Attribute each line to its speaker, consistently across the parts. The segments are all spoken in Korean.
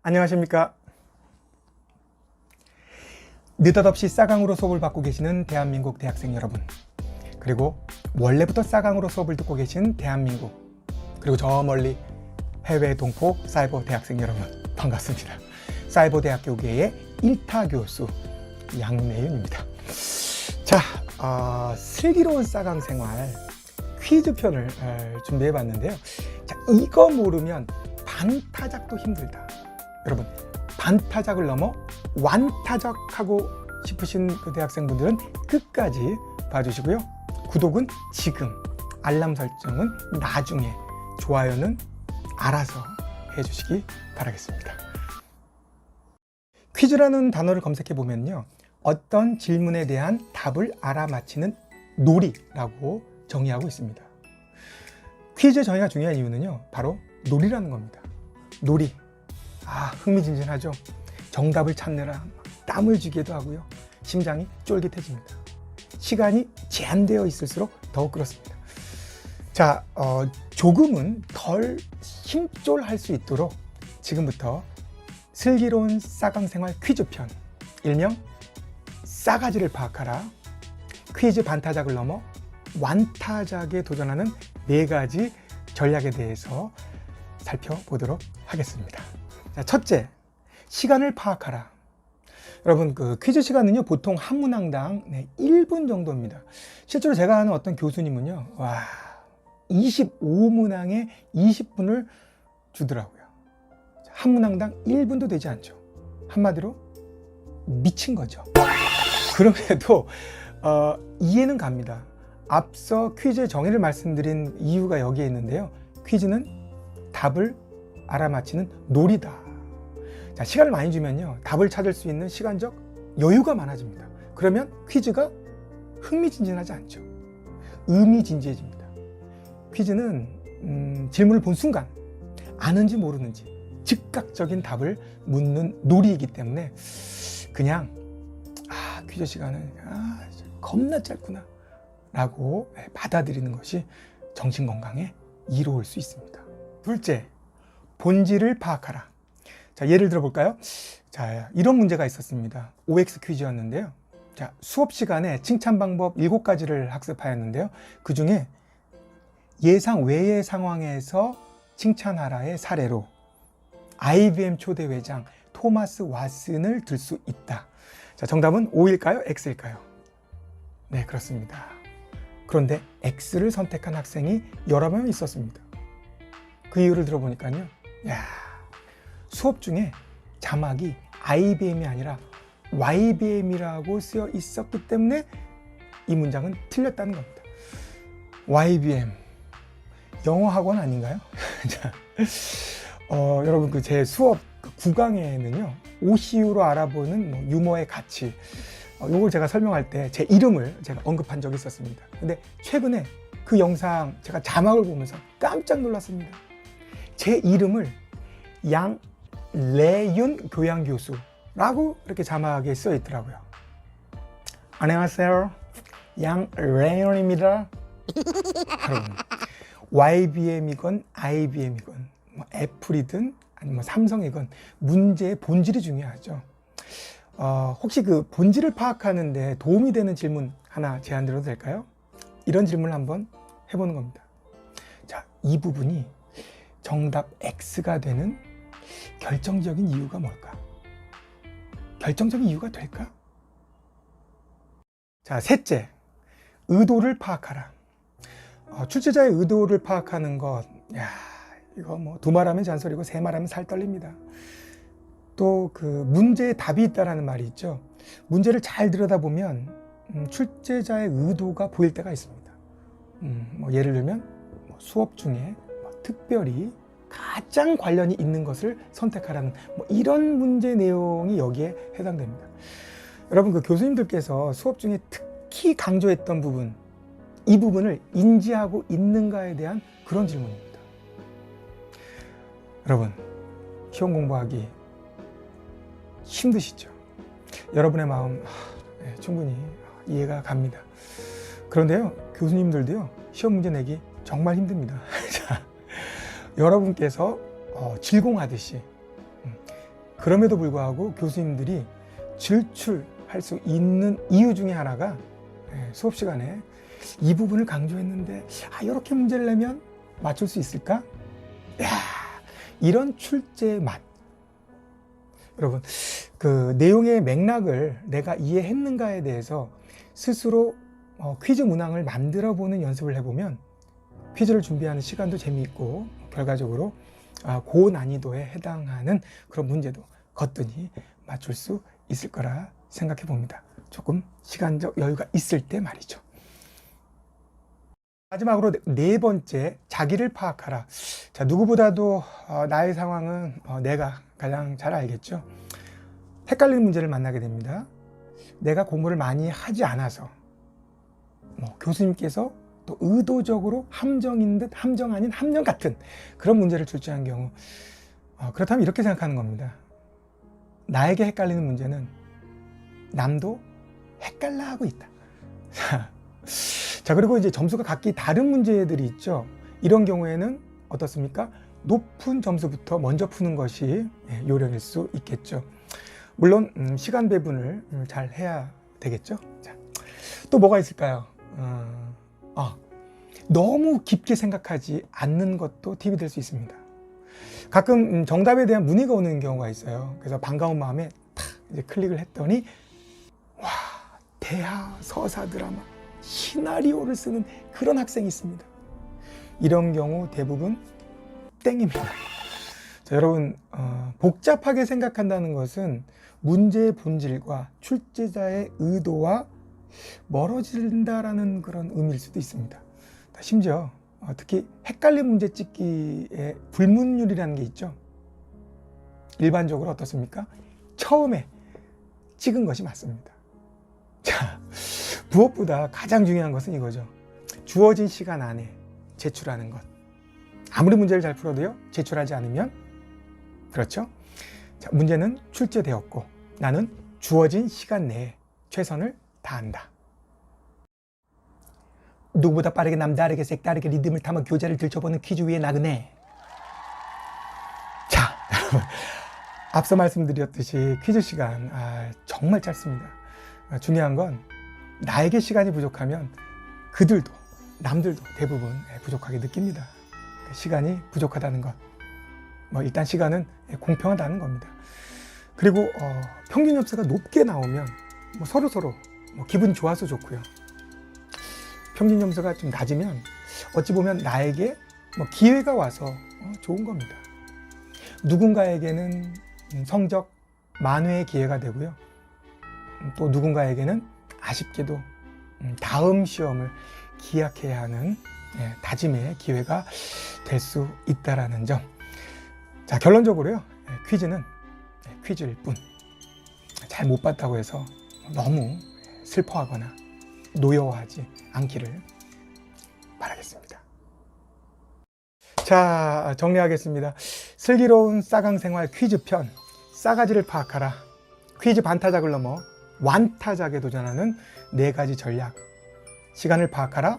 Speaker 1: 안녕하십니까. 느닷없이 싸강으로 수업을 받고 계시는 대한민국 대학생 여러분, 그리고 원래부터 싸강으로 수업을 듣고 계신 대한민국, 그리고 저 멀리 해외 동포 사이버 대학생 여러분, 반갑습니다. 사이버 대학교계의 1타 교수 양내윤입니다. 자, 슬기로운 싸강 생활 퀴즈 편을 준비해 봤는데요. 자, 이거 모르면 반타작도 힘들다. 여러분, 반타작을 넘어 완타작하고 싶으신 그 대학생분들은 끝까지 봐주시고요. 구독은 지금, 알람 설정은 나중에, 좋아요는 알아서 해주시기 바라겠습니다. 퀴즈라는 단어를 검색해 보면요, 어떤 질문에 대한 답을 알아맞히는 놀이라고 정의하고 있습니다. 퀴즈의 정의가 중요한 이유는요, 바로 놀이라는 겁니다. 놀이. 흥미진진하죠. 정답을 찾느라 땀을 쥐기도 하고요, 심장이 쫄깃해집니다. 시간이 제한되어 있을수록 더욱 그렇습니다. 자, 조금은 덜 힘쫄할 수 있도록 지금부터 슬기로운 싸강생활 퀴즈편, 일명 싸가지를 파악하라, 퀴즈 반타작을 넘어 완타작에 도전하는 4가지 전략에 대해서 살펴보도록 하겠습니다. 자, 첫째, 시간을 파악하라. 여러분, 그 퀴즈 시간은요, 보통 한 문항당 1분 정도입니다. 실제로 제가 아는 어떤 교수님은요, 25문항에 20분을 주더라고요. 한 문항당 1분도 되지 않죠. 한마디로 미친 거죠. 그럼에도 이해는 갑니다. 앞서 퀴즈의 정의를 말씀드린 이유가 여기에 있는데요. 퀴즈는 답을 알아맞히는 놀이다. 자, 시간을 많이 주면요, 답을 찾을 수 있는 시간적 여유가 많아집니다. 그러면 퀴즈가 흥미진진하지 않죠. 의미진지해집니다. 퀴즈는 질문을 본 순간 아는지 모르는지 즉각적인 답을 묻는 놀이이기 때문에 그냥 퀴즈 시간은 겁나 짧구나 라고 받아들이는 것이 정신건강에 이로울 수 있습니다. 둘째, 본질을 파악하라. 자, 예를 들어 볼까요? 자, 이런 문제가 있었습니다. OX 퀴즈였는데요. 자, 수업 시간에 칭찬 방법 7가지를 학습하였는데요. 그 중에 예상 외의 상황에서 칭찬하라의 사례로 IBM 초대 회장 토마스 왓슨을 들 수 있다. 자, 정답은 O일까요? X일까요? 네, 그렇습니다. 그런데 X를 선택한 학생이 여러 명 있었습니다. 그 이유를 들어보니까요, 수업 중에 자막이 IBM이 아니라 YBM이라고 쓰여 있었기 때문에 이 문장은 틀렸다는 겁니다. YBM, 영어 학원 아닌가요? 자, 여러분, 그 제 수업 9강에는요, OCU로 알아보는 유머의 가치, 요걸 제가 설명할 때 제 이름을 제가 언급한 적이 있었습니다. 근데 최근에 그 영상 제가 자막을 보면서 깜짝 놀랐습니다. 제 이름을 양래윤 교양교수라고 이렇게 자막에 써 있더라고요. 안녕하세요, 양래윤입니다. 여러분, YBM이건 IBM이건 애플이든 아니면 삼성이건 문제의 본질이 중요하죠. 혹시 그 본질을 파악하는 데 도움이 되는 질문 하나 제안드려도 될까요? 이런 질문을 한번 해보는 겁니다. 자, 이 부분이 정답 X가 되는 결정적인 이유가 뭘까? 결정적인 이유가 될까? 자, 셋째, 의도를 파악하라. 출제자의 의도를 파악하는 것, 이거 뭐 두말하면 잔소리고 세말하면 살 떨립니다. 또 그 문제에 답이 있다라는 말이 있죠. 문제를 잘 들여다보면 출제자의 의도가 보일 때가 있습니다. 예를 들면 수업 중에 특별히 가장 관련이 있는 것을 선택하라는 이런 문제 내용이 여기에 해당됩니다. 여러분, 그 교수님들께서 수업 중에 특히 강조했던 부분, 이 부분을 인지하고 있는가에 대한 그런 질문입니다. 여러분, 시험 공부하기 힘드시죠? 여러분의 마음 충분히 이해가 갑니다. 그런데요, 교수님들도요, 시험 문제 내기 정말 힘듭니다. 자, 여러분께서 질공하듯이 그럼에도 불구하고 교수님들이 질출할 수 있는 이유 중에 하나가 수업 시간에 이 부분을 강조했는데 이렇게 문제를 내면 맞출 수 있을까? 야, 이런 출제의 맛. 여러분, 그 내용의 맥락을 내가 이해했는가에 대해서 스스로 퀴즈 문항을 만들어 보는 연습을 해보면 퀴즈를 준비하는 시간도 재미있고 결과적으로 고난이도에 해당하는 그런 문제도 거뜬히 맞출 수 있을 거라 생각해 봅니다. 조금 시간적 여유가 있을 때 말이죠. 마지막으로 네 번째, 자기를 파악하라. 자, 누구보다도 나의 상황은 내가 가장 잘 알겠죠. 헷갈리는 문제를 만나게 됩니다. 내가 공부를 많이 하지 않아서 교수님께서 또 의도적으로 함정인 듯 함정 아닌 함정 같은 그런 문제를 출제한 경우, 그렇다면 이렇게 생각하는 겁니다. 나에게 헷갈리는 문제는 남도 헷갈라 하고 있다. 자, 그리고 이제 점수가 각기 다른 문제들이 있죠. 이런 경우에는 어떻습니까? 높은 점수부터 먼저 푸는 것이 요령일 수 있겠죠. 물론 시간 배분을 잘 해야 되겠죠. 자, 또 뭐가 있을까요? 너무 깊게 생각하지 않는 것도 팁이 될 수 있습니다. 가끔 정답에 대한 문의가 오는 경우가 있어요. 그래서 반가운 마음에 탁 이제 클릭을 했더니 와, 대하, 서사, 드라마, 시나리오를 쓰는 그런 학생이 있습니다. 이런 경우 대부분 땡입니다. 자, 여러분, 복잡하게 생각한다는 것은 문제의 본질과 출제자의 의도와 멀어진다라는 그런 의미일 수도 있습니다. 심지어 특히 헷갈린 문제 찍기의 불문율이라는 게 있죠. 일반적으로 어떻습니까? 처음에 찍은 것이 맞습니다. 자, 무엇보다 가장 중요한 것은 이거죠. 주어진 시간 안에 제출하는 것. 아무리 문제를 잘 풀어도요, 제출하지 않으면, 그렇죠? 자, 문제는 출제되었고 나는 주어진 시간 내에 최선을 다한다. 누구보다 빠르게 남다르게 색다르게 리듬을 타며 교재를 들춰보는 퀴즈 위의 나그네. 자, 여러분, 앞서 말씀드렸듯이 퀴즈 시간 정말 짧습니다. 중요한 건 나에게 시간이 부족하면 그들도 남들도 대부분 부족하게 느낍니다. 시간이 부족하다는 것, 일단 시간은 공평하다는 겁니다. 그리고 평균 점수가 높게 나오면 서로 기분 좋아서 좋고요. 평균 점수가 좀 낮으면 어찌 보면 나에게 기회가 와서 좋은 겁니다. 누군가에게는 성적 만회의 기회가 되고요. 또 누군가에게는 아쉽게도 다음 시험을 기약해야 하는 다짐의 기회가 될 수 있다는 점. 자, 결론적으로요. 퀴즈는 퀴즈일 뿐. 잘 못 봤다고 해서 너무 슬퍼하거나 노여워하지 않기를 바라겠습니다. 자, 정리하겠습니다. 슬기로운 싸강생활 퀴즈편, 싸가지를 파악하라. 퀴즈 반타작을 넘어 완타작에 도전하는 4가지 전략. 시간을 파악하라,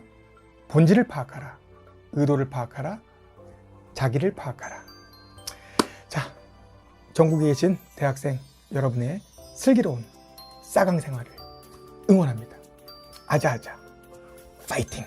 Speaker 1: 본질을 파악하라, 의도를 파악하라, 자기를 파악하라. 자, 전국에 계신 대학생 여러분의 슬기로운 싸강생활을 응원합니다. 아자아자 파이팅!